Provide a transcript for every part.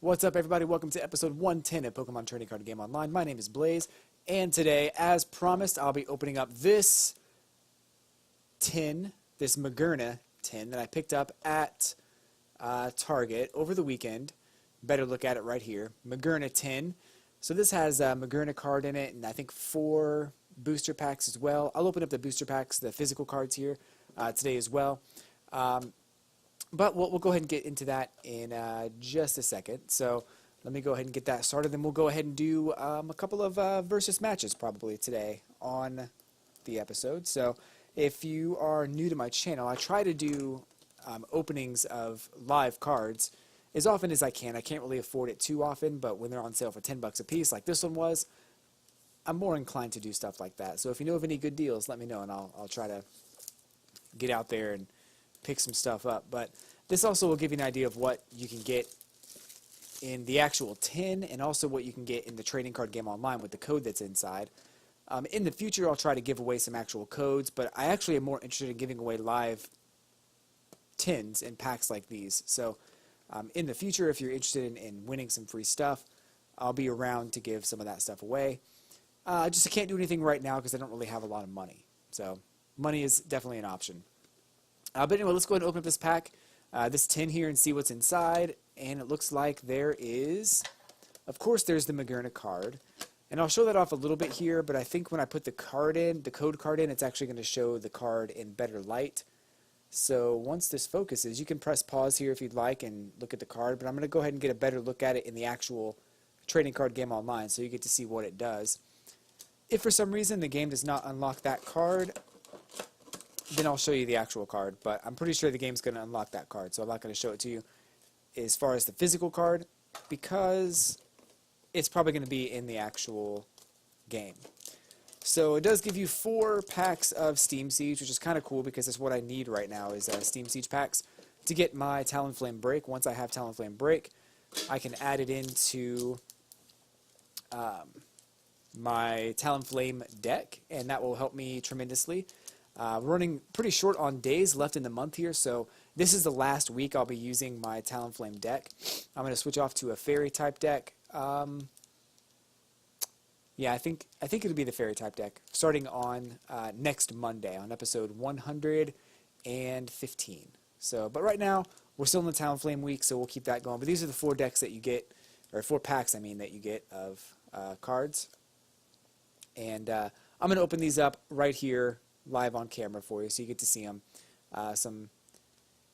What's up, everybody? Welcome to episode 110 of Pokemon Trading Card Game Online. My name is Blaze, and today, as promised, I'll be opening up this tin, this Magearna tin that I picked up at Target over the weekend. Better look at it right here. Magearna tin. So this has a Magearna card in it, and I think 4 booster packs as well. I'll open up the booster packs, the physical cards here, today as well. But we'll go ahead and get into that in just a second. So let me go ahead and get that started. Then we'll go ahead and do a couple of versus matches probably today on the episode. So if you are new to my channel, I try to do openings of live cards as often as I can. I can't really afford it too often, but when they're on sale for 10 bucks a piece, like this one was, I'm more inclined to do stuff like that. So if you know of any good deals, let me know, and I'll try to get out there and pick some stuff up. But this also will give you an idea of what you can get in the actual tin, and also what you can get in the trading card game online with the code that's inside. In the future, I'll try to give away some actual codes, but I actually am more interested in giving away live tins and packs like these. So in the future, if you're interested in winning some free stuff, I'll be around to give some of that stuff away. I can't do anything right now because I don't really have a lot of money. So money is definitely an option. But anyway, let's go ahead and open up this pack, this tin here, and see what's inside. And it looks like there is, of course, there's the Magearna card. And I'll show that off a little bit here, but I think when I put the card in, the code card in, it's actually going to show the card in better light. So once this focuses, you can press pause here if you'd like and look at the card, but I'm going to go ahead and get a better look at it in the actual trading card game online so you get to see what it does. If for some reason the game does not unlock that card, then I'll show you the actual card, but I'm pretty sure the game's going to unlock that card, so I'm not going to show it to you as far as the physical card, because it's probably going to be in the actual game. So it does give you 4 packs of Steam Siege, which is kind of cool because it's what I need right now is Steam Siege packs to get my Talonflame Break. Once I have Talonflame Break, I can add it into my Talonflame deck, and that will help me tremendously. We're running pretty short on days left in the month here, so this is the last week I'll be using my Talonflame deck. I'm going to switch off to a Fairy type deck. Yeah, I think it'll be the Fairy type deck starting on next Monday on episode 115. So, but right now we're still in the Talonflame week, so we'll keep that going. But these are the 4 decks that you get, or 4 packs, I mean, that you get of cards. And I'm going to open these up right here live on camera for you so you get to see them. Some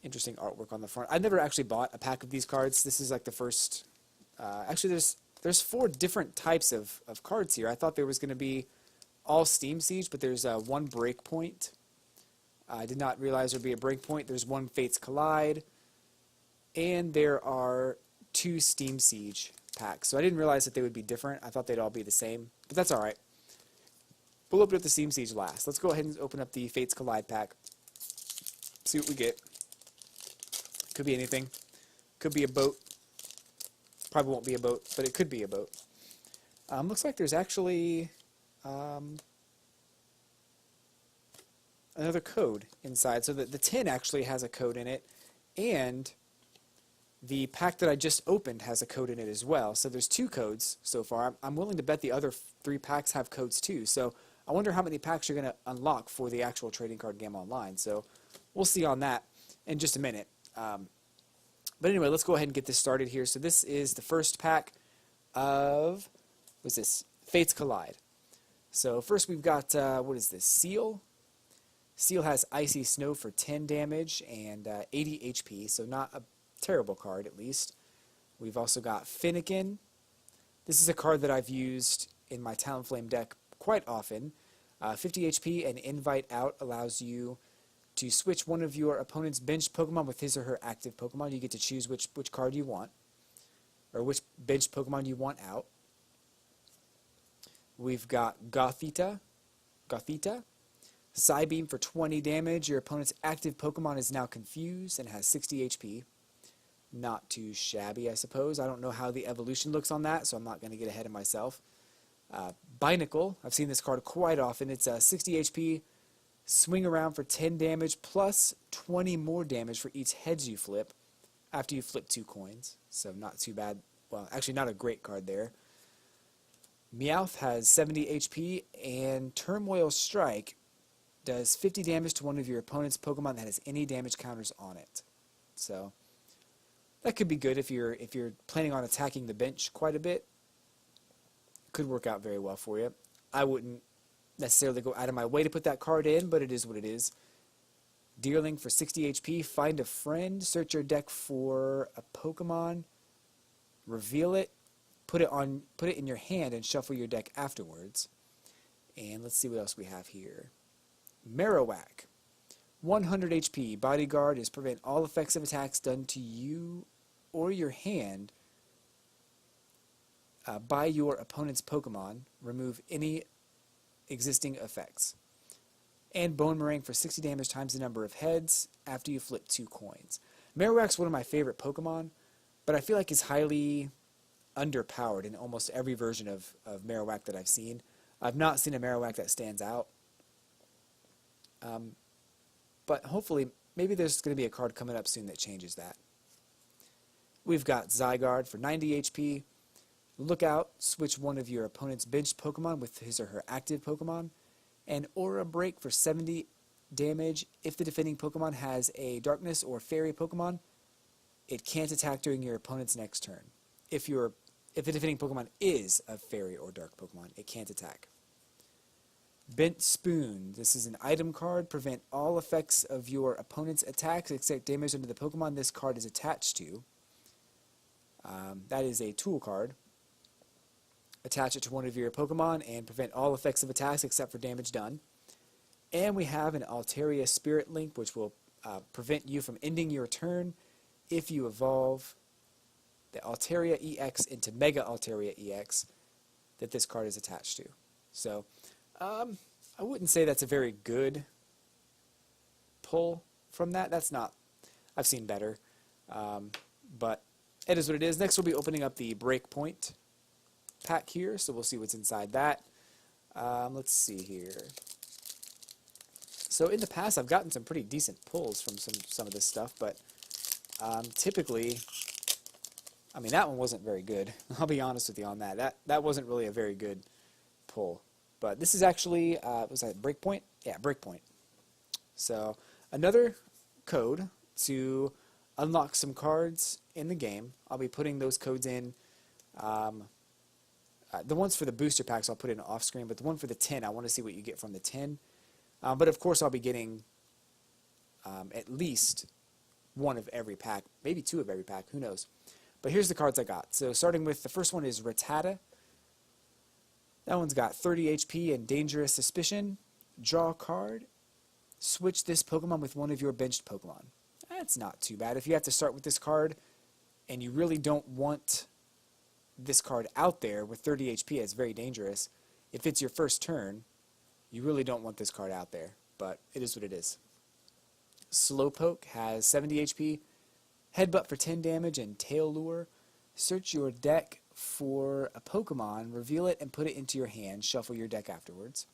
interesting artwork on the front. I've never actually bought a pack of these cards. This is like the first. Actually, there's 4 different types of cards here. I thought there was going to be all Steam Siege, but there's 1 Breakpoint. I did not realize there'd be a Breakpoint. There's 1 Fates Collide, and there are 2 Steam Siege packs. So I didn't realize that they would be different. I thought they'd all be the same, but that's all right. We'll open up the Steam Siege last. Let's go ahead and open up the Fates Collide pack. See what we get. Could be anything. Could be a boat. Probably won't be a boat, but it could be a boat. Looks like there's actually another code inside. So the tin actually has a code in it, and the pack that I just opened has a code in it as well. So there's 2 codes so far. I'm willing to bet the other 3 packs have codes too. So I wonder how many packs you're going to unlock for the actual trading card game online. So we'll see on that in just a minute. But anyway, let's go ahead and get this started here. So this is the first pack of, what's this? Fates Collide. So first we've got, what is this? Seal. Seal has Icy Snow for 10 damage and 80 HP, so not a terrible card at least. We've also got Finnegan. This is a card that I've used in my Talonflame deck quite often. 50 HP and Invite Out allows you to switch one of your opponent's benched Pokemon with his or her active Pokemon. You get to choose which card you want, or which benched Pokemon you want out. We've got Gothita. Psybeam for 20 damage. Your opponent's active Pokemon is now confused and has 60 HP. Not too shabby, I suppose. I don't know how the evolution looks on that, so I'm not going to get ahead of myself. Binacle. I've seen this card quite often. It's 60 HP. Swing around for 10 damage plus 20 more damage for each heads you flip after you flip 2 coins. So not too bad well, actually not a great card there. Meowth has 70 HP, and Turmoil Strike does 50 damage to one of your opponent's Pokemon that has any damage counters on it. So that could be good if you're planning on attacking the bench quite a bit. Could work out very well for you. I wouldn't necessarily go out of my way to put that card in, but it is what it is. Deerling for 60 HP, find a friend, search your deck for a Pokemon, reveal it, put it in your hand, and shuffle your deck afterwards. And let's see what else we have here. Marowak, 100 HP, Bodyguard is prevent all effects of attacks done to you or your hand by your opponent's Pokemon. Remove any existing effects. And Bone Meringue for 60 damage times the number of heads after you flip 2 coins. Marowak's one of my favorite Pokemon, but I feel like he's highly underpowered in almost every version of Marowak that I've seen. I've not seen a Marowak that stands out. But hopefully, maybe there's going to be a card coming up soon that changes that. We've got Zygarde for 90 HP. Look out, switch one of your opponent's benched Pokemon with his or her active Pokemon. And Aura Break for 70 damage. If the defending Pokemon has a Darkness or Fairy Pokemon, it can't attack during your opponent's next turn. If the defending Pokemon is a Fairy or Dark Pokemon, it can't attack. Bent Spoon. This is an item card. Prevent all effects of your opponent's attacks except damage under the Pokemon this card is attached to. That is a tool card. Attach it to one of your Pokemon and prevent all effects of attacks except for damage done. And we have an Altaria Spirit Link, which will prevent you from ending your turn if you evolve the Altaria EX into Mega Altaria EX that this card is attached to. So, I wouldn't say that's a very good pull from that. That's not, I've seen better. But it is what it is. Next we'll be opening up the Breakpoint pack here, so we'll see what's inside that. Let's see here. So in the past I've gotten some pretty decent pulls from some of this stuff, but typically, I mean, that one wasn't very good. I'll be honest with you on that. That wasn't really a very good pull. But this is actually, was that Breakpoint? Yeah, Breakpoint. So another code to unlock some cards in the game. I'll be putting those codes in. The ones for the booster packs I'll put in off screen, but the one for the 10, I want to see what you get from the 10. But of course I'll be getting at least one of every pack, maybe 2 of every pack, who knows. But here's the cards I got. So starting with the first one is Rattata. That one's got 30 HP and Dangerous Suspicion. Draw a card. Switch this Pokemon with one of your benched Pokemon. That's not too bad. If you have to start with this card and you really don't want this card out there with 30 HP, it's very dangerous. If it's your first turn, you really don't want this card out there, but it is what it is. Slowpoke has 70 HP, Headbutt for 10 damage, and Tail Lure. Search your deck for a Pokemon, reveal it, and put it into your hand. Shuffle your deck afterwards.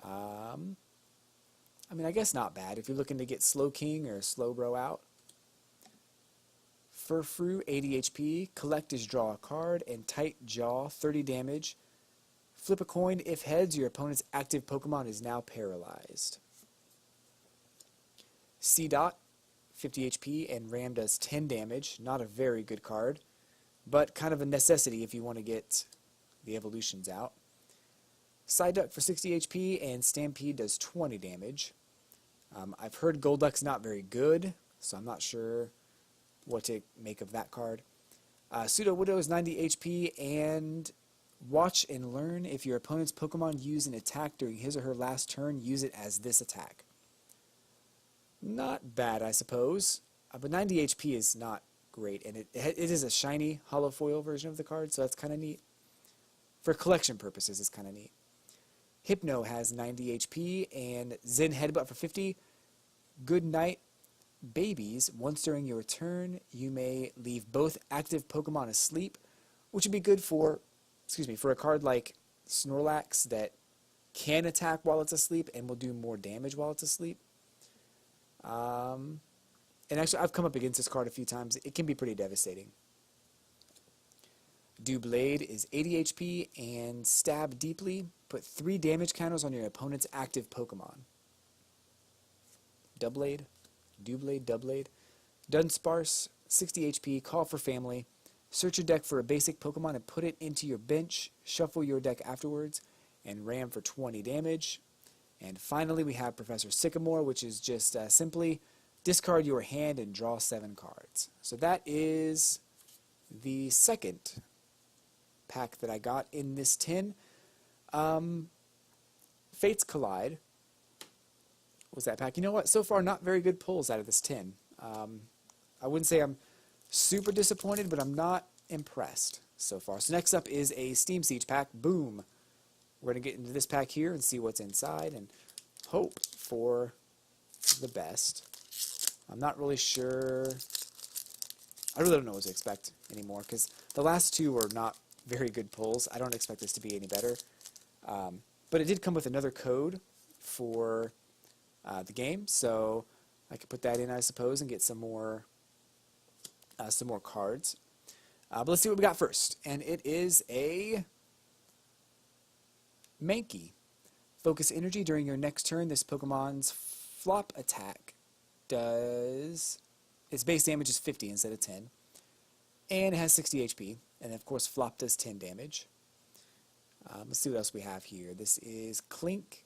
I mean, I guess not bad if you're looking to get Slowking or Slowbro out. Furfrou, 80 HP. Collect is draw a card, and Tight Jaw, 30 damage. Flip a coin. If heads, your opponent's active Pokemon is now paralyzed. C-Dot, 50 HP, and Ram does 10 damage. Not a very good card, but kind of a necessity if you want to get the evolutions out. Psyduck for 60 HP, and Stampede does 20 damage. I've heard Golduck's not very good, so I'm not sure what to make of that card. Pseudo Widow is 90 HP, and Watch and Learn. If your opponent's Pokemon use an attack during his or her last turn, use it as this attack. Not bad, I suppose, but 90 HP is not great, and it is a shiny hollow foil version of the card, so that's kind of neat. For collection purposes, it's kind of neat. Hypno has 90 HP, and Zen Headbutt for 50. Good Night Babies. Once during your turn, you may leave both active Pokemon asleep, which would be good for, for a card like Snorlax that can attack while it's asleep and will do more damage while it's asleep. And actually, I've come up against this card a few times. It can be pretty devastating. Blade is 80 HP and stab deeply. Put 3 damage counters on your opponent's active Pokemon. Doublade, Doublade. Dunsparce, 60 HP, call for family. Search your deck for a basic Pokemon and put it into your bench. Shuffle your deck afterwards and ram for 20 damage. And finally we have Professor Sycamore, which is just simply discard your hand and draw 7 cards. So that is the second pack that I got in this tin. Fates Collide was that pack. You know what? So far, not very good pulls out of this tin. I wouldn't say I'm super disappointed, but I'm not impressed so far. So next up is a Steam Siege pack. Boom. We're going to get into this pack here and see what's inside and hope for the best. I'm not really sure. I really don't know what to expect anymore because the last two were not very good pulls. I don't expect this to be any better. But it did come with another code for the game, so I could put that in, I suppose, and get some more cards. But let's see what we got first. And it is a Mankey. Focus energy during your next turn. This Pokemon's flop attack does... Its base damage is 50 instead of 10. And it has 60 HP. And of course, flop does 10 damage. Let's see what else we have here. This is Clink.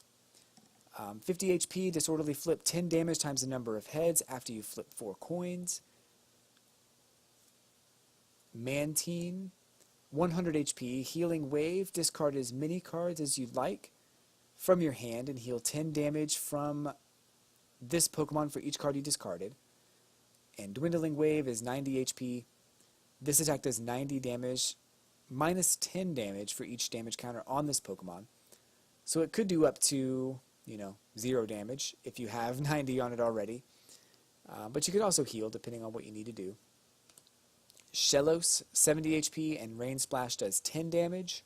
50 HP, disorderly flip, 10 damage times the number of heads after you flip 4 coins. Mantine, 100 HP, healing wave, discard as many cards as you'd like from your hand and heal 10 damage from this Pokemon for each card you discarded. And dwindling wave is 90 HP. This attack does 90 damage, minus 10 damage for each damage counter on this Pokemon. So it could do up to, 0 damage if you have 90 on it already. But you could also heal depending on what you need to do. Shellos, 70 HP, and Rain Splash does 10 damage.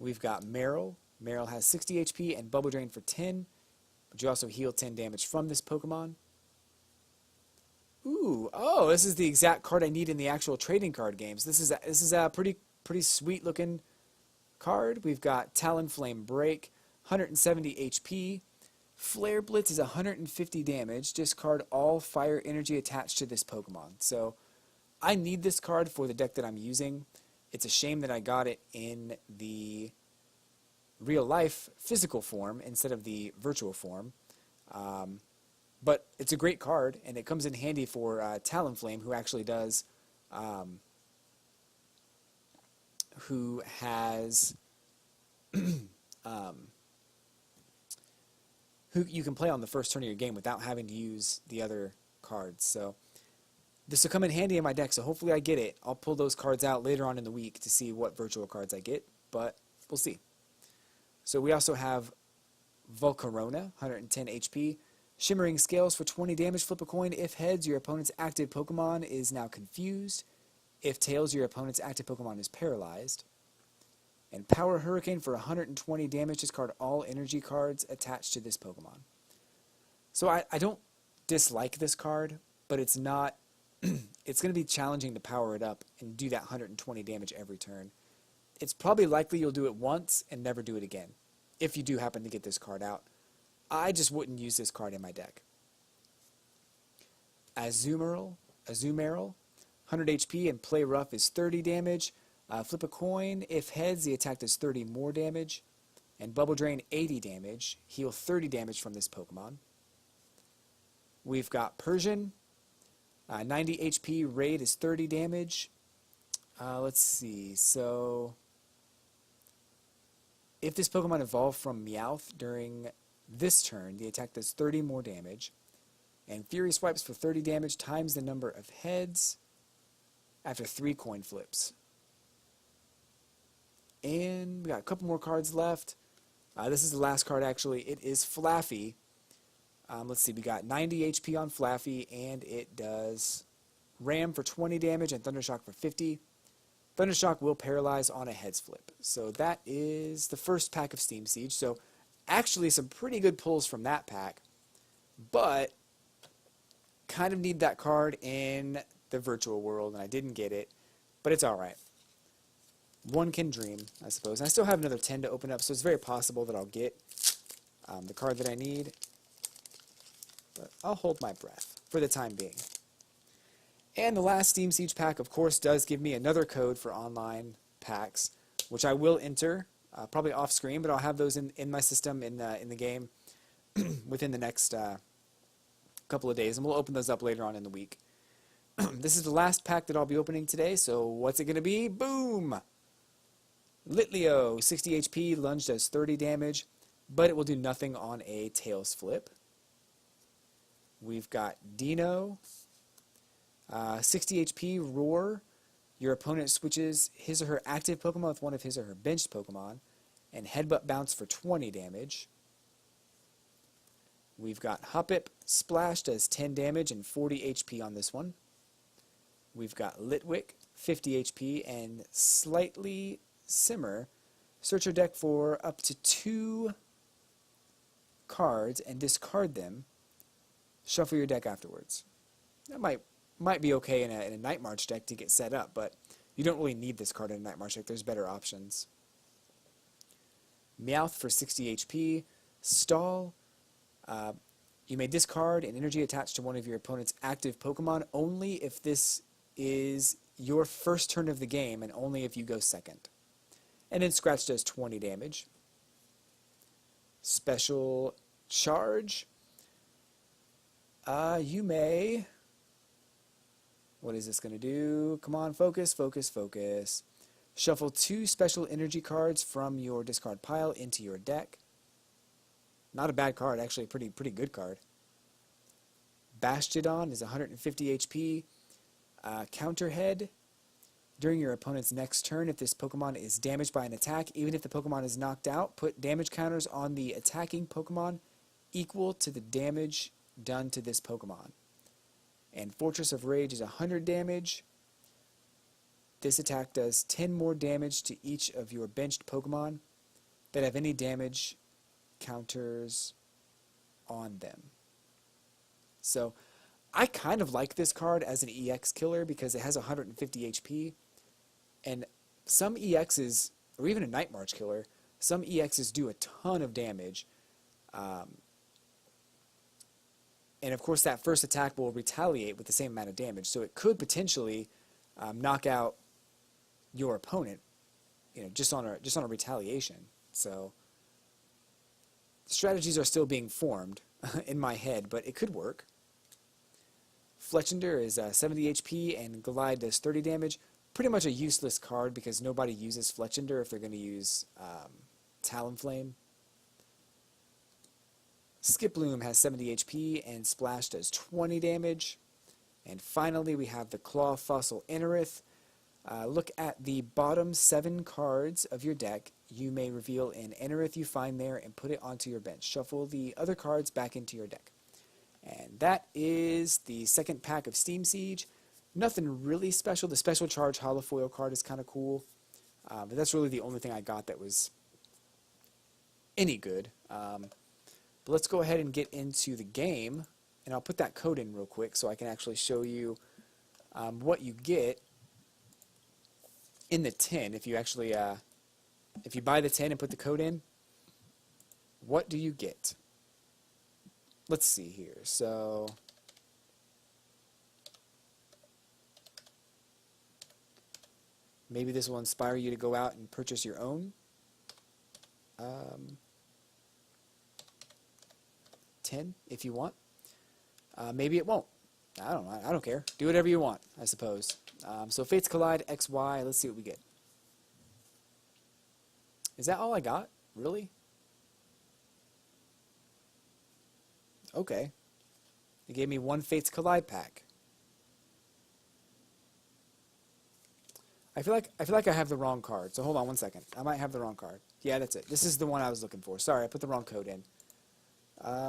We've got Meryl. Meryl has 60 HP and Bubble Drain for 10, but you also heal 10 damage from this Pokemon. Ooh, oh, this is the exact card I need in the actual trading card games. This is a pretty sweet looking card. We've got Talonflame Break, 170 HP. Flare Blitz is 150 damage. Discard all fire energy attached to this Pokemon. So I need this card for the deck that I'm using. It's a shame that I got it in the real life physical form instead of the virtual form. But it's a great card, and it comes in handy for Talonflame, who actually does, who has, who you can play on the first turn of your game without having to use the other cards. So this will come in handy in my deck, so hopefully I get it. I'll pull those cards out later on in the week to see what virtual cards I get, but we'll see. So we also have Volcarona, 110 HP. Shimmering Scales for 20 damage, flip a coin. If heads, your opponent's active Pokemon is now confused. If tails, your opponent's active Pokemon is paralyzed. And Power Hurricane for 120 damage, discard all energy cards attached to this Pokemon. So I don't dislike this card, but it's not, it's going to be challenging to power it up and do that 120 damage every turn. It's probably likely you'll do it once and never do it again, if you do happen to get this card out. I just wouldn't use this card in my deck. Azumarill, 100 HP and play rough is 30 damage. Flip a coin. If heads, the attack does 30 more damage. And Bubble Drain, 80 damage. Heal 30 damage from this Pokemon. We've got Persian, 90 HP. Raid is 30 damage. Let's see. So, if this Pokemon evolved from Meowth during this turn, the attack does 30 more damage. And Fury Swipes for 30 damage times the number of heads after 3 coin flips. And we got a couple more cards left. This is the last card, actually. It is Flaffy. Let's see, we got 90 HP on Flaffy, and it does Ram for 20 damage and Thundershock for 50. Thundershock will paralyze on a heads flip. So that is the first pack of Steam Siege. So actually some pretty good pulls from that pack, but kind of need that card in the virtual world, and I didn't get it, but it's alright. one can dream, I suppose. And I still have another 10 to open up, so it's very possible that I'll get the card that I need. But I'll hold my breath for the time being. And the last Steam Siege pack, of course, does give me another code for online packs, which I will enter, probably off screen, but I'll have those in my system in the game within the next couple of days, and we'll open those up later on in the week. This is the last pack that I'll be opening today, so what's it going to be? Boom! Litleo, 60 HP, lunge does 30 damage, but it will do nothing on a Tails flip. We've got Dino, 60 HP, Roar. Your opponent switches his or her active Pokemon with one of his or her benched Pokemon, and Headbutt Bounce for 20 damage. We've got Hoppip, Splash does 10 damage and 40 HP on this one. We've got Litwick, 50 HP, and Slightly Simmer. Search your deck for up to 2 cards and discard them. Shuffle your deck afterwards. That might be okay in a Night March deck to get set up, but you don't really need this card in a Night March deck. There's better options. Meowth for 60 HP. Stall. You may discard an energy attached to one of your opponent's active Pokemon only if this is your first turn of the game and only if you go second. And then Scratch does 20 damage. Special Charge. You may... What is this going to do? Come on, focus, focus, focus. Shuffle 2 special energy cards from your discard pile into your deck. Not a bad card, actually a pretty good card. Bastiodon is 150 HP. Counterhead. During your opponent's next turn, if this Pokemon is damaged by an attack, even if the Pokemon is knocked out, put damage counters on the attacking Pokemon equal to the damage done to this Pokemon. And Fortress of Rage is 100 damage. This attack does 10 more damage to each of your benched Pokemon that have any damage counters on them. So I kind of like this card as an EX killer because it has 150 HP, and some EXs, or even a Night March killer, some EXs do a ton of damage, and of course that first attack will retaliate with the same amount of damage, so it could potentially knock out your opponent, just on a retaliation. So strategies are still being formed in my head, but it could work. Fletchinder is 70 HP and Glide does 30 damage. Pretty much a useless card because nobody uses Fletchinder if they're going to use Talonflame. Skiploom has 70 HP and Splash does 20 damage. And finally we have the Claw Fossil Anorith. Look at the bottom 7 cards of your deck. You may reveal an Anorith you find there and put it onto your bench. Shuffle the other cards back into your deck. And that is the second pack of Steam Siege. Nothing really special. The Special Charge Holofoil card is kind of cool. But that's really the only thing I got that was any good. But let's go ahead and get into the game. And I'll put that code in real quick so I can actually show you what you get in the tin. If you actually, if you buy the tin and put the code in, what do you get? Let's see here. So maybe this will inspire you to go out and purchase your own. 10 if you want. Maybe it won't. I don't know. I don't care. Do whatever you want, I suppose. So Fates Collide XY. Let's see what we get. Is that all I got? Really? Okay. They gave me one Fates Collide pack. I feel like I have the wrong card. So hold on one second. I might have the wrong card. Yeah, that's it. This is the one I was looking for. Sorry, I put the wrong code in.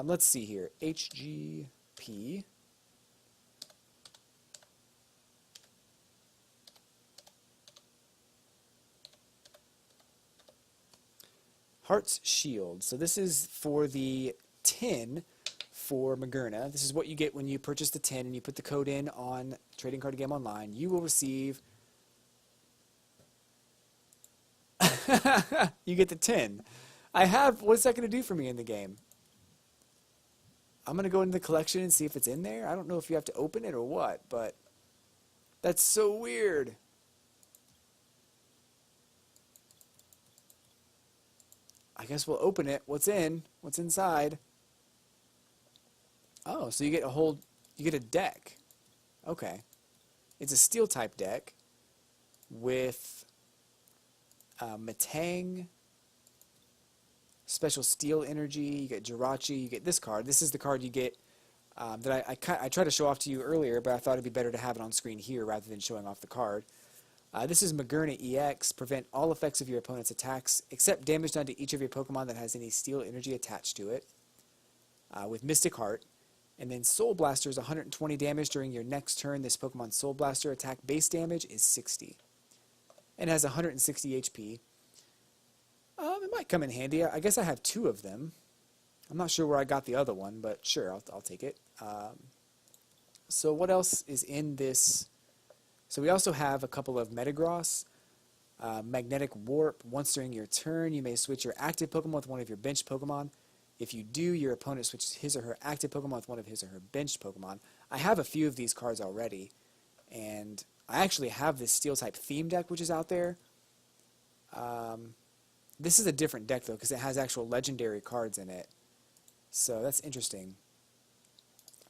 Let's see here. HGP. Heart's Shield. So this is for the tin for Magearna. This is what you get when you purchase the tin and you put the code in on Trading Card Game Online. You will receive You get the tin. What's that going to do for me in the game? I'm going to go into the collection and see if it's in there. I don't know if you have to open it or what, but that's so weird. I guess we'll open it. What's inside? Oh, so you get a deck. Okay. It's a steel type deck with Matang, special steel energy, you get Jirachi, you get this card. This is the card you get that I tried to show off to you earlier, but I thought it'd be better to have it on screen here rather than showing off the card. This is Magearna EX. Prevent all effects of your opponent's attacks, except damage done to each of your Pokemon that has any steel energy attached to it. With Mystic Heart. And then Soul Blaster is 120 damage during your next turn. This Pokemon Soul Blaster attack base damage is 60. And has 160 HP. It might come in handy. I guess I have 2 of them. I'm not sure where I got the other one, but sure, I'll take it. So what else is in this? So we also have a couple of Metagross. Magnetic Warp. Once during your turn, you may switch your active Pokemon with one of your benched Pokemon. If you do, your opponent switches his or her active Pokemon with one of his or her benched Pokemon. I have a few of these cards already, and I actually have this Steel-type theme deck which is out there. This is a different deck, though, because it has actual legendary cards in it. So that's interesting.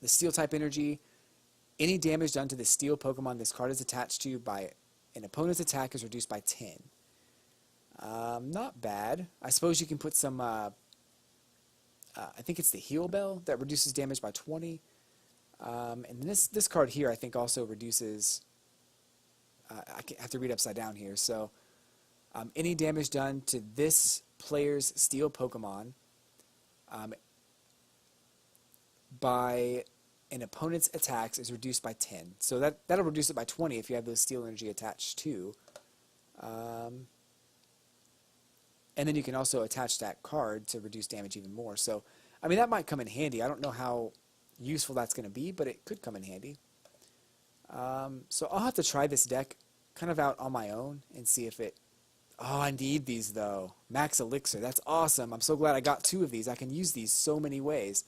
The Steel-type energy. Any damage done to the Steel Pokemon this card is attached to by an opponent's attack is reduced by 10. Not bad. I suppose you can put some... I think it's the Heal Bell that reduces damage by 20. And this card here I think also reduces... I have to read upside down here. So any damage done to this player's Steel Pokemon by an opponent's attacks is reduced by 10. So that'll reduce it by 20 if you have those Steel energy attached too. And then you can also attach that card to reduce damage even more. So, I mean, that might come in handy. I don't know how useful that's going to be, but it could come in handy. So I'll have to try this deck kind of out on my own and see if it... Oh, I need these, though. Max Elixir. That's awesome. I'm so glad I got 2 of these. I can use these so many ways.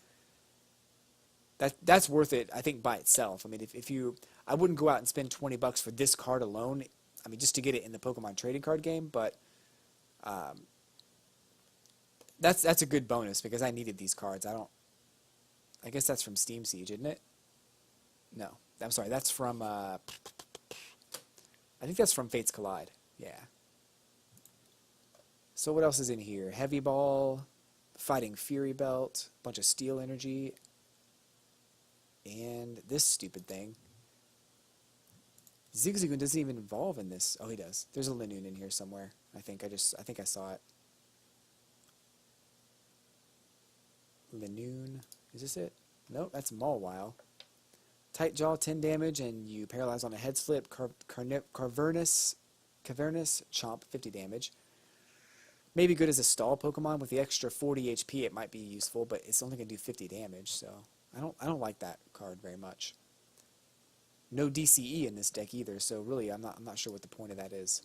That's worth it, I think, by itself. I mean, if you... I wouldn't go out and spend $20 for this card alone. I mean, just to get it in the Pokemon trading card game, but... That's a good bonus because I needed these cards. I guess that's from Steam Siege, isn't it? No, I'm sorry. That's from. I think that's from Fates Collide. Yeah. So what else is in here? Heavy Ball, Fighting Fury Belt, a bunch of Steel Energy, and this stupid thing. Zigzagoon doesn't even evolve in this. Oh, he does. There's a Linoon in here somewhere. I think I saw it. Linoon. Is this it? Nope, that's Mawile. Tight Jaw, 10 damage, and you paralyze on a head slip. Cavernous Chomp, 50 damage. Maybe good as a stall Pokemon. With the extra 40 HP, it might be useful, but it's only going to do 50 damage, so I don't like that card very much. No DCE in this deck either, so really I'm not sure what the point of that is.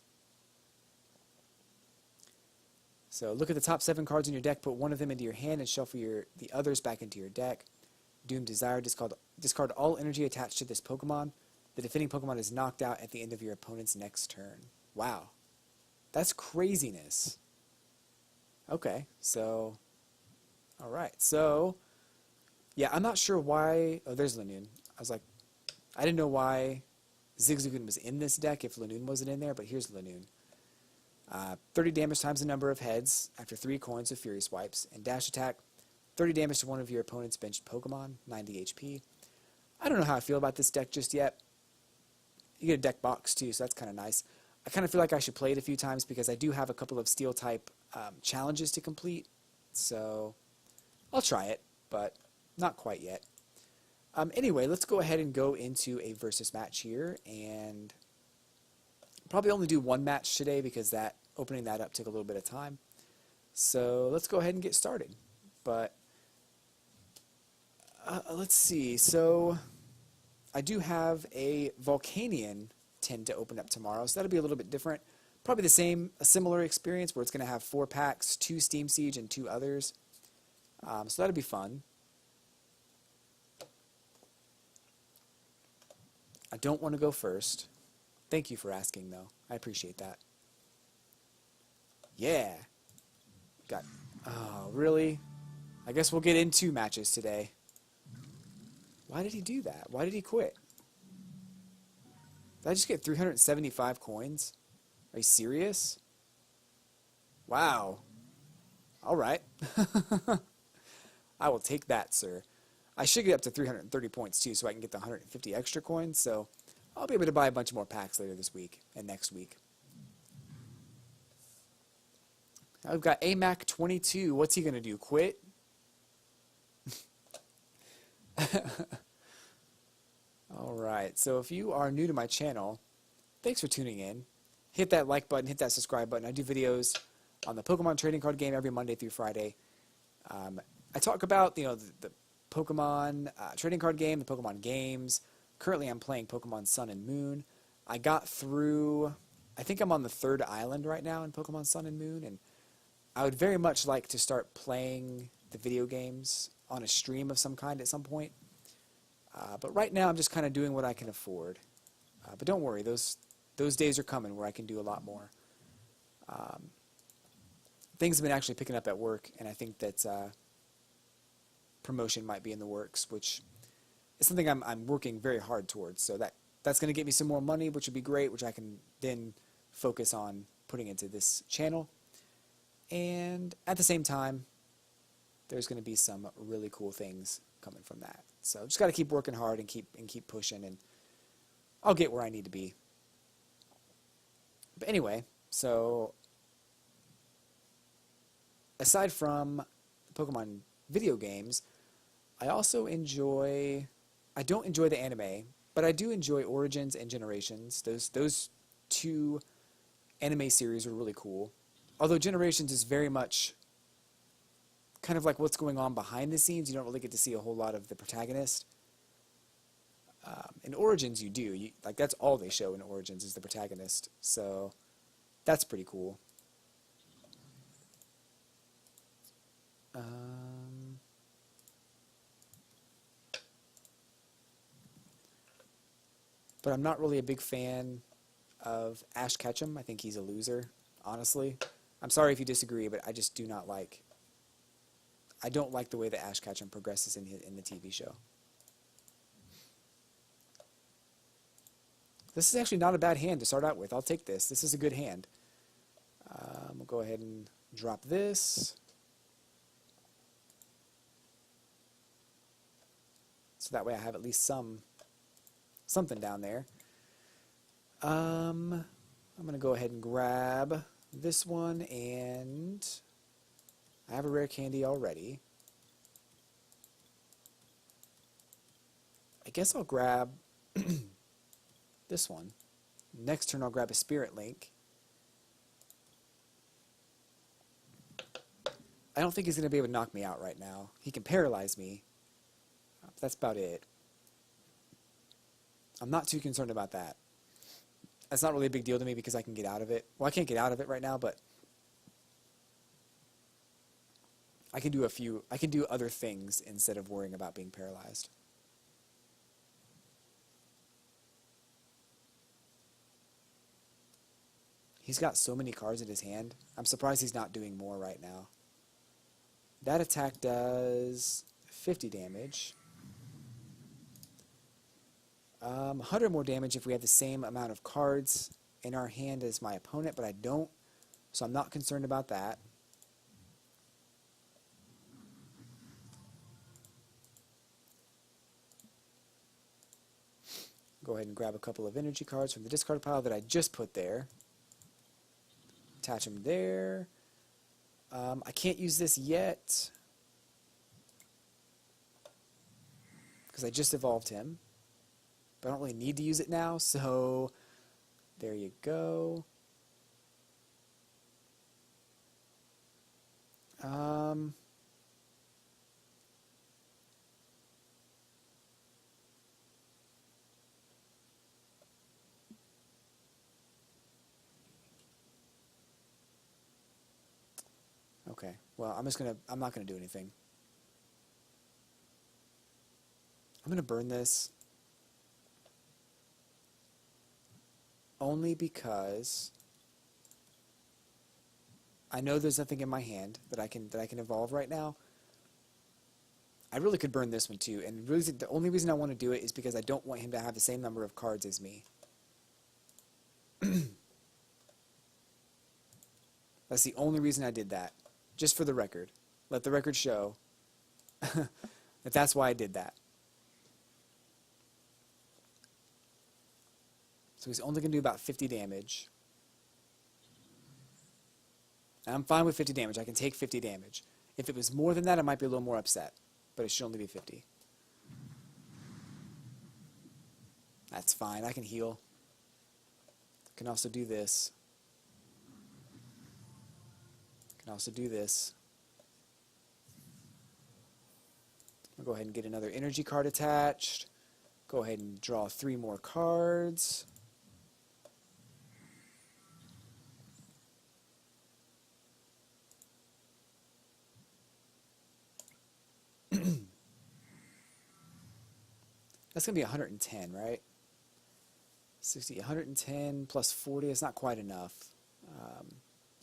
So look at the top 7 cards in your deck, put one of them into your hand, and shuffle the others back into your deck. Doom Desire, discard all energy attached to this Pokemon. The defending Pokemon is knocked out at the end of your opponent's next turn. Wow. That's craziness. Okay, so... Alright, so... Yeah, I'm not sure why... Oh, there's Linoon. I was like... I didn't know why Zigzagoon was in this deck if Linoon wasn't in there, but here's Linoon. 30 damage times the number of heads after 3 coins of Fury Swipes. And Dash Attack, 30 damage to one of your opponent's benched Pokemon, 90 HP. I don't know how I feel about this deck just yet. You get a deck box too, so that's kind of nice. I kind of feel like I should play it a few times because I do have a couple of Steel-type challenges to complete. So I'll try it, but not quite yet. Anyway, let's go ahead and go into a versus match here. And probably only do one match today because opening that up took a little bit of time. So let's go ahead and get started. But let's see. So I do have a Volcanion tin to open up tomorrow, so that'll be a little bit different. Probably a similar experience where it's going to have 4 packs, 2 Steam Siege and 2 others. So that'll be fun. I don't want to go first. Thank you for asking, though. I appreciate that. Yeah. Oh, really? I guess we'll get in 2 matches today. Why did he do that? Why did he quit? Did I just get 375 coins? Are you serious? Wow. All right. I will take that, sir. I should get up to 330 points, too, so I can get the 150 extra coins. So I'll be able to buy a bunch more packs later this week and next week. I've got AMAC 22. What's he going to do? Quit? All right. So if you are new to my channel, thanks for tuning in. Hit that like button. Hit that subscribe button. I do videos on the Pokemon trading card game every Monday through Friday. I talk about the Pokemon trading card game, the Pokemon games. Currently, I'm playing Pokemon Sun and Moon. I got through. I think I'm on the 3rd island right now in Pokemon Sun and Moon, and I would very much like to start playing the video games on a stream of some kind at some point. But right now, I'm just kind of doing what I can afford. But don't worry, those days are coming where I can do a lot more. Things have been actually picking up at work, and I think that promotion might be in the works, which is something I'm working very hard towards. So that's going to get me some more money, which would be great, which I can then focus on putting into this channel. And at the same time, there's going to be some really cool things coming from that. So just got to keep working hard and keep pushing, and I'll get where I need to be. But anyway, so aside from Pokemon video games, I also enjoy. I don't enjoy the anime, but I do enjoy Origins and Generations. Those 2 anime series are really cool. Although Generations is very much kind of like what's going on behind the scenes. You don't really get to see a whole lot of the protagonist. In Origins, you do. Like that's all they show in Origins is the protagonist. So that's pretty cool. But I'm not really a big fan of Ash Ketchum. I think he's a loser, honestly. I'm sorry if you disagree, but I just do not like. I don't like the way that Ash Ketchum progresses in the TV show. This is actually not a bad hand to start out with. I'll take this. This is a good hand. We'll go ahead and drop this. So that way I have at least something down there. I'm going to go ahead and grab this one, and I have a rare candy already. I guess I'll grab this one. Next turn I'll grab a Spirit Link. I don't think he's going to be able to knock me out right now. He can paralyze me. That's about it. I'm not too concerned about that. That's not really a big deal to me because I can get out of it. Well, I can't get out of it right now, but I can do other things instead of worrying about being paralyzed. He's got so many cards in his hand. I'm surprised he's not doing more right now. That attack does 50 damage. 100 more damage if we have the same amount of cards in our hand as my opponent, but I don't, so I'm not concerned about that. Go ahead and grab a couple of energy cards from the discard pile that I just put there. Attach them there. I can't use this yet because I just evolved him. But I don't really need to use it now, so there you go. Okay, well, I'm not gonna do anything. I'm gonna burn this only because I know there's nothing in my hand that I can evolve right now. I really could burn this one too, and really the only reason I want to do it is because I don't want him to have the same number of cards as me. That's the only reason I did that. Just for the record. Let the record show that that's why I did that. So he's only going to do about 50 damage. And I'm fine with 50 damage. I can take 50 damage. If it was more than that, I might be a little more upset. But it should only be 50. That's fine. I can heal. I can also do this. I can also do this. I'll go ahead and get another energy card attached. Go ahead and draw 3 more cards. That's going to be 110, right? 60, 110 plus 40, it's not quite enough.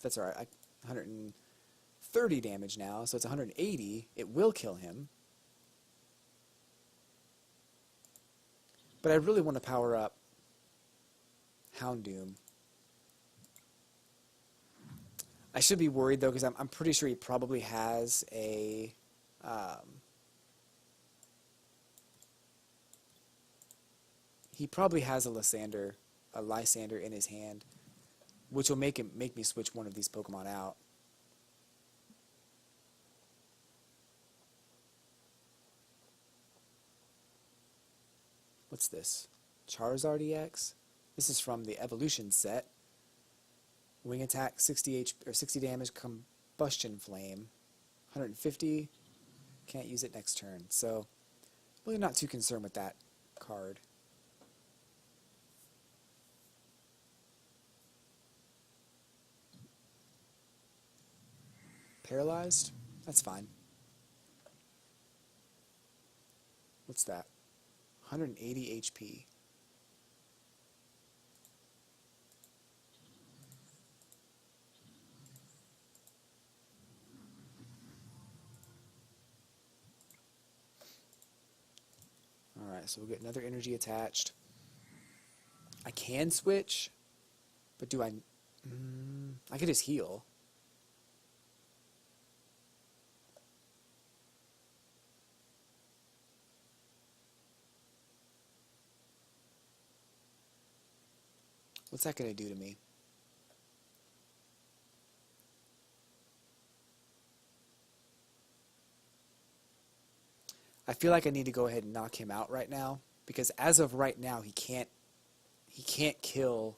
That's all right. 130 damage now, so it's 180. It will kill him. But I really want to power up Houndoom. I should be worried, though, because I'm pretty sure he probably has a... he probably has a Lysander in his hand, which will make me switch one of these Pokemon out. What's this? Charizard EX? This is from the Evolution set. Wing attack, 60 damage, combustion flame, 150. Can't use it next turn. So, really not too concerned with that card. Paralyzed? That's fine. What's that? 180 HP. Alright, so we'll get another energy attached. I can switch, but do I... I could just heal. What's that going to do to me? I feel like I need to go ahead and knock him out right now, because as of right now he can't kill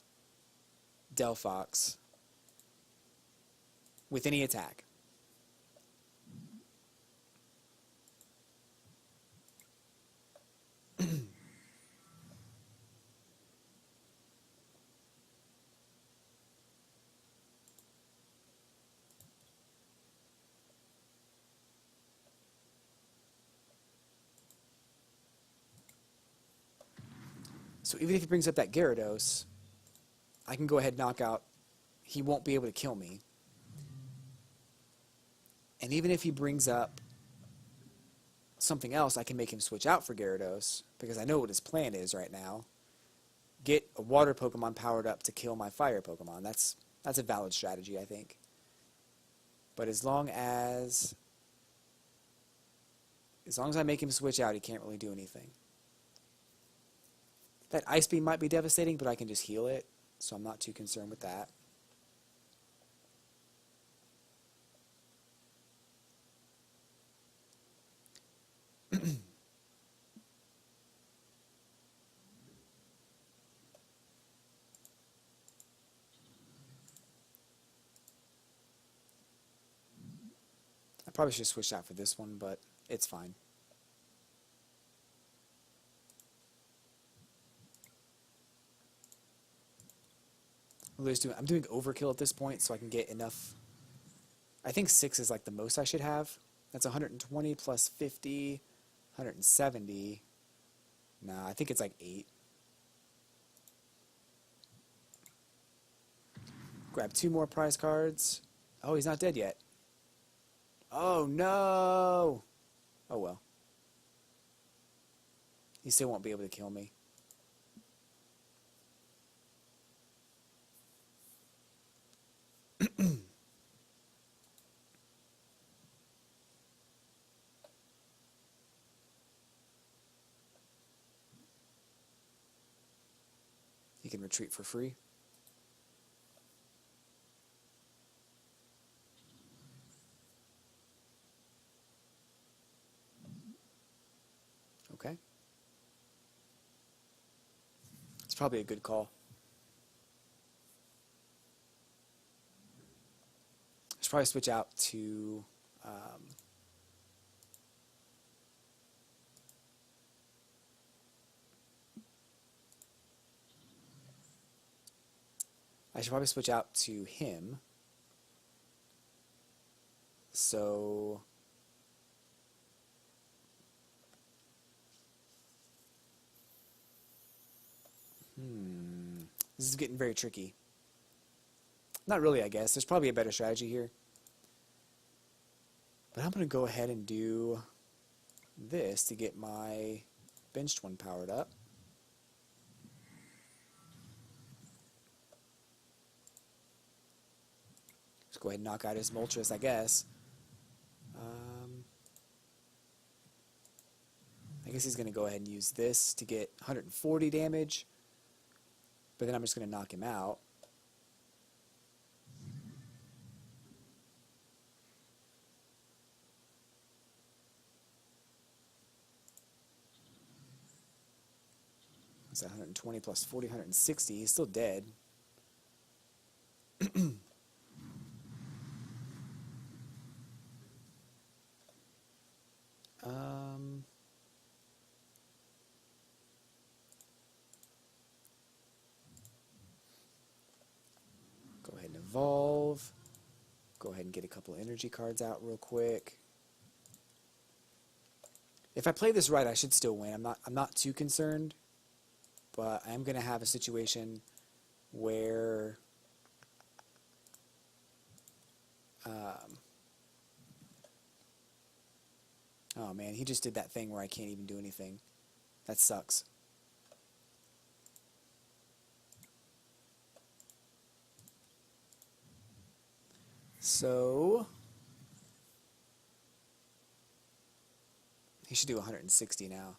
Delphox with any attack. So even if he brings up that Gyarados, I can go ahead and knock out. He won't be able to kill me. And even if he brings up something else, I can make him switch out for Gyarados, because I know what his plan is right now. Get a water Pokemon powered up to kill my fire Pokemon. That's a valid strategy, I think. But as long as I make him switch out, he can't really do anything. That Ice Beam might be devastating, but I can just heal it, so I'm not too concerned with that. I probably should have switched out for this one, but it's fine. I'm doing overkill at this point, so I can get enough I think 6 is like the most I should have. That's 120 plus 50, 170. Nah, I think it's like 8. Grab 2 more prize cards. Oh, he's not dead yet. Oh, no! Oh, well. He still won't be able to kill me. He can retreat for free. Okay. It's probably a good call. I should probably switch out to him. So this is getting very tricky. Not really, I guess. There's probably a better strategy here. But I'm going to go ahead and do this to get my benched one powered up. Let's go ahead and knock out his Moltres, I guess. I guess he's going to go ahead and use this to get 140 damage. But then I'm just going to knock him out. That's 120 plus 40, 160. He's still dead. Go ahead and evolve. Go ahead and get a couple of energy cards out real quick. If I play this right, I should still win. I'm not too concerned, but I am going to have a situation where oh man, he just did that thing where I can't even do anything. That sucks. So he should do 160 now.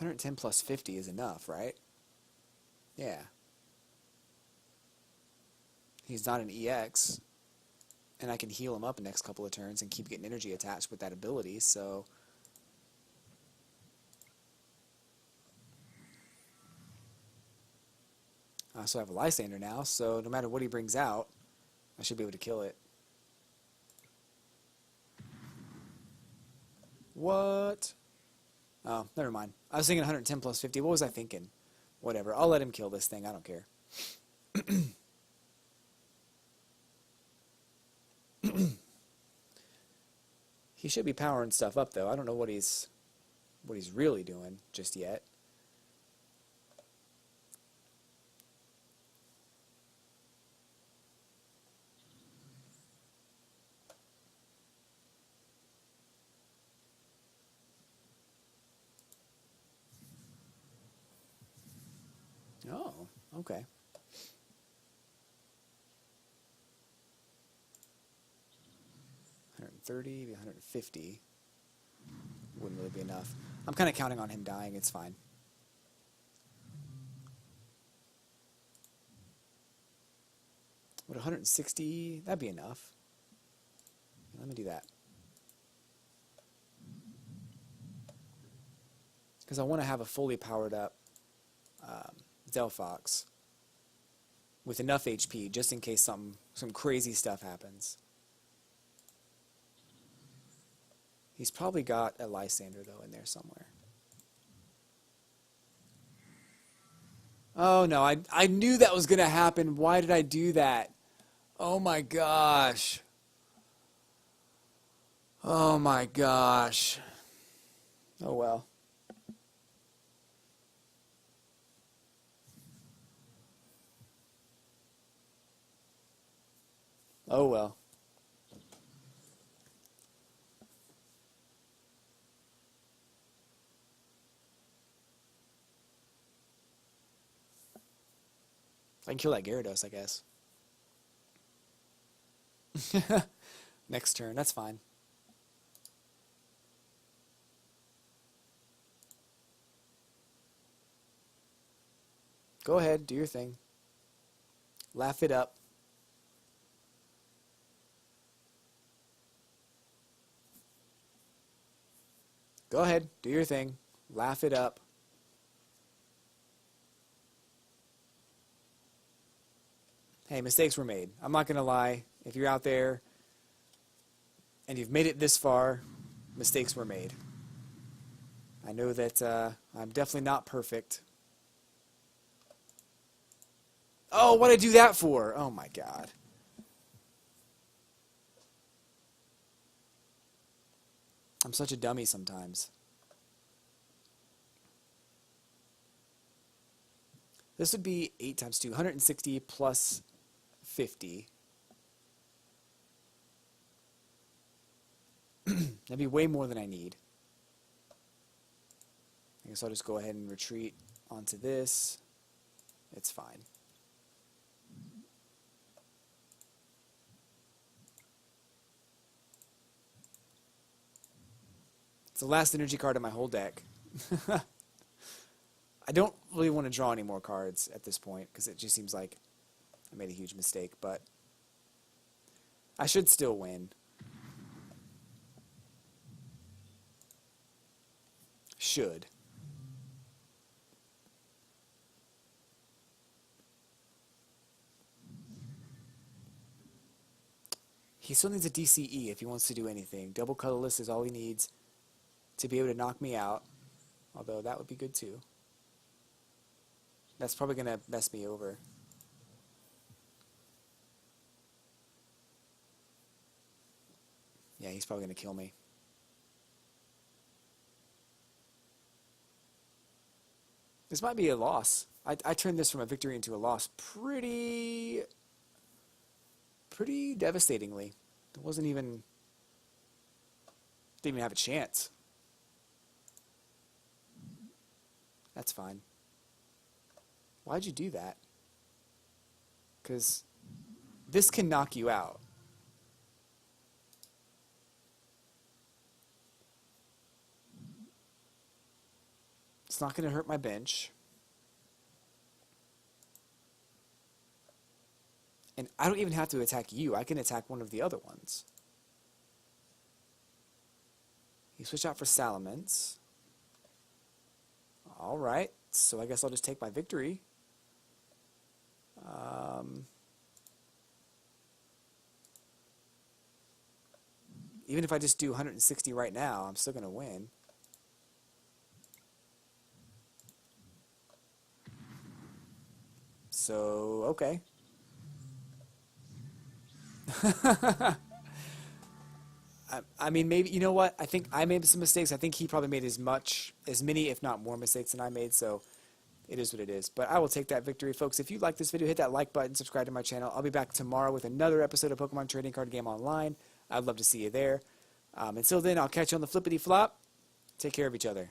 $110 plus 50 is enough, right? Yeah. He's not an EX, and I can heal him up the next couple of turns and keep getting energy attached with that ability, so I also have a Lysander now, so no matter what he brings out, I should be able to kill it. What? Oh, never mind. I was thinking 110 plus 50. What was I thinking? Whatever. I'll let him kill this thing. I don't care. He should be powering stuff up, though. I don't know what he's really doing just yet. Oh, okay. $130, 150 wouldn't really be enough. I'm kind of counting on him dying. It's fine. Would 160? That'd be enough. Let me do that. Because I want to have a fully powered up Delphox with enough HP just in case some crazy stuff happens. He's probably got a Lysander, though, in there somewhere. Oh, no. I knew that was going to happen. Why did I do that? Oh, my gosh. Oh, my gosh. Oh, well. Oh, well. I can kill that Gyarados, I guess. Next turn, that's fine. Go ahead, do your thing. Laugh it up. Go ahead, do your thing. Laugh it up. Hey, mistakes were made. I'm not going to lie. If you're out there and you've made it this far, mistakes were made. I know that I'm definitely not perfect. Oh, what did I do that for? Oh, my God. I'm such a dummy sometimes. This would be 8 times 2, 160 plus 50. That'd be way more than I need. I guess I'll just go ahead and retreat onto this. It's fine. It's the last energy card in my whole deck. I don't really want to draw any more cards at this point because it just seems like I made a huge mistake, but I should still win. Should. He still needs a DCE if he wants to do anything. Double colorless is all he needs to be able to knock me out, although that would be good too. That's probably going to mess me over. Yeah, he's probably going to kill me. This might be a loss. I turned this from a victory into a loss pretty devastatingly. It wasn't even... Didn't even have a chance. That's fine. Why'd you do that? Because this can knock you out. It's not going to hurt my bench. And I don't even have to attack you. I can attack one of the other ones. You switch out for Salamence. Alright, so I guess I'll just take my victory. Even if I just do 160 right now, I'm still going to win. So, okay. I mean, maybe, you know what? I think I made some mistakes. I think he probably made as many, if not more mistakes than I made, so it is what it is. But I will take that victory, folks. If you like this video, hit that like button, subscribe to my channel. I'll be back tomorrow with another episode of Pokemon Trading Card Game Online. I'd love to see you there. Until then, I'll catch you on the flippity flop. Take care of each other.